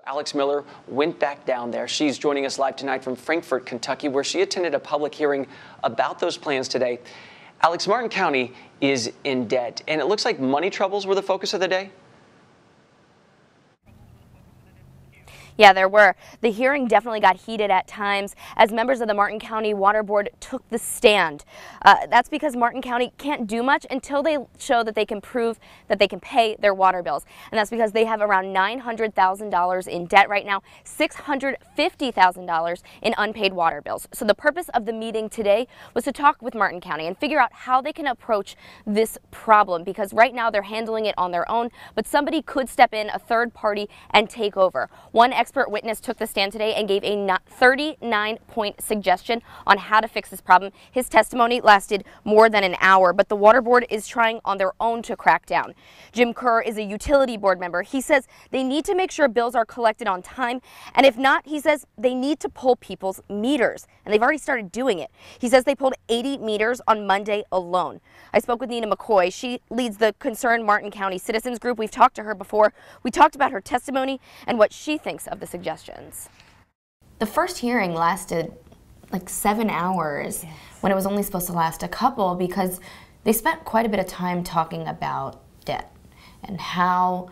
Alex Miller went back down there. She's joining us live tonight from Frankfort, Kentucky, where she attended a public hearing about those plans today. Alex, Martin County is in debt, and it looks like money troubles were the focus of the day. Yeah, there were. The hearing definitely got heated at times as members of the Martin County Water Board took the stand. That's because Martin County can't do much until they show that they can prove that they can pay their water bills. And that's because they have around $900,000 in debt right now, $650,000 in unpaid water bills. So the purpose of the meeting today was to talk with Martin County and figure out how they can approach this problem, because right now they're handling it on their own, but somebody could step in, a third party, and take over. One expert witness took the stand today and gave a 39-point suggestion on how to fix this problem. His testimony lasted more than an hour, but the Water Board is trying on their own to crack down. Jim Kerr is a utility board member. He says they need to make sure bills are collected on time, and if not, he says they need to pull people's meters, and they've already started doing it. He says they pulled 80 meters on Monday alone. I spoke with Nina McCoy. She leads the Concerned Martin County Citizens Group. We've talked to her before. We talked about her testimony and what she thinks of the suggestions. The first hearing lasted like 7 hours when it was only supposed to last a couple, because they spent quite a bit of time talking about debt and how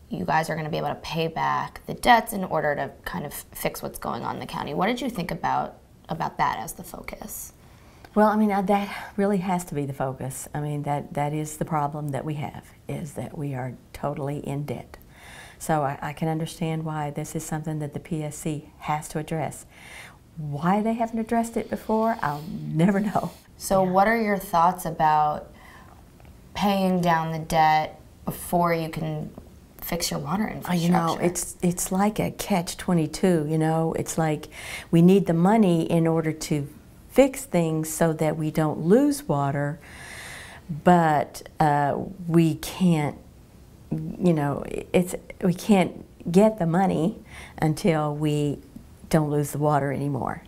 you guys are going to be able to pay back the debts in order to kind of fix what's going on in the county. What did you think about that as the focus? Well, I mean, that really has to be the focus. I mean, that is the problem that we have, is that we are totally in debt. So I can understand why this is something that the PSC has to address. Why they haven't addressed it before, I'll never know. So what are your thoughts about paying down the debt before you can fix your water infrastructure? You know, it's like a catch-22, you know. It's like we need the money in order to fix things so that we don't lose water, but we can't, you know, we can't get the money until we don't lose the water anymore.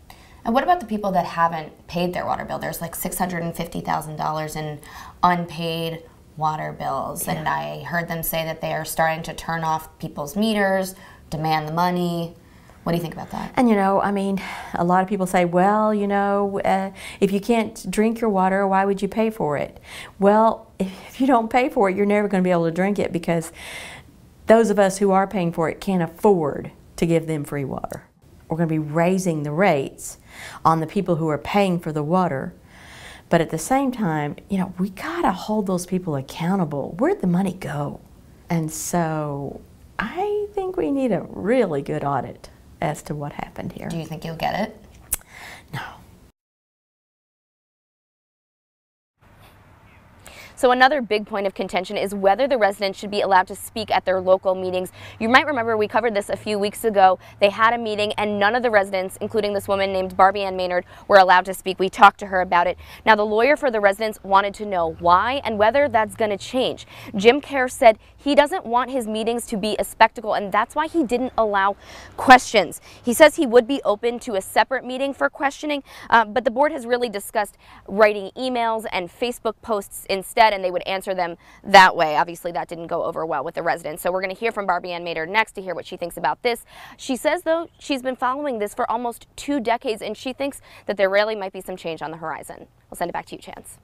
And what about the people that haven't paid their water bill? There's like $650,000 in unpaid water bills, and I heard them say that they are starting to turn off people's meters, demand the money. What do you think about that? And, you know, I mean, a lot of people say, well, you know, if you can't drink your water, why would you pay for it? Well, if you don't pay for it, you're never going to be able to drink it, because those of us who are paying for it can't afford to give them free water. We're going to be raising the rates on the people who are paying for the water. But at the same time, you know, we got to hold those people accountable. Where'd the money go? And so I think we need a really good audit as to what happened here. Do you think you'll get it? No. So another big point of contention is whether the residents should be allowed to speak at their local meetings. You might remember we covered this a few weeks ago. They had a meeting and none of the residents, including this woman named Barbie Ann Maynard, were allowed to speak. We talked to her about it. Now the lawyer for the residents wanted to know why and whether that's going to change. Jim Kerr said he doesn't want his meetings to be a spectacle, and that's why he didn't allow questions. He says he would be open to a separate meeting for questioning, but the board has really discussed writing emails and Facebook posts instead, and they would answer them that way. Obviously, that didn't go over well with the residents. So we're going to hear from Barbie Ann Maynard next to hear what she thinks about this. She says, though, she's been following this for almost 2 decades, and she thinks that there really might be some change on the horizon. We'll send it back to you, Chance.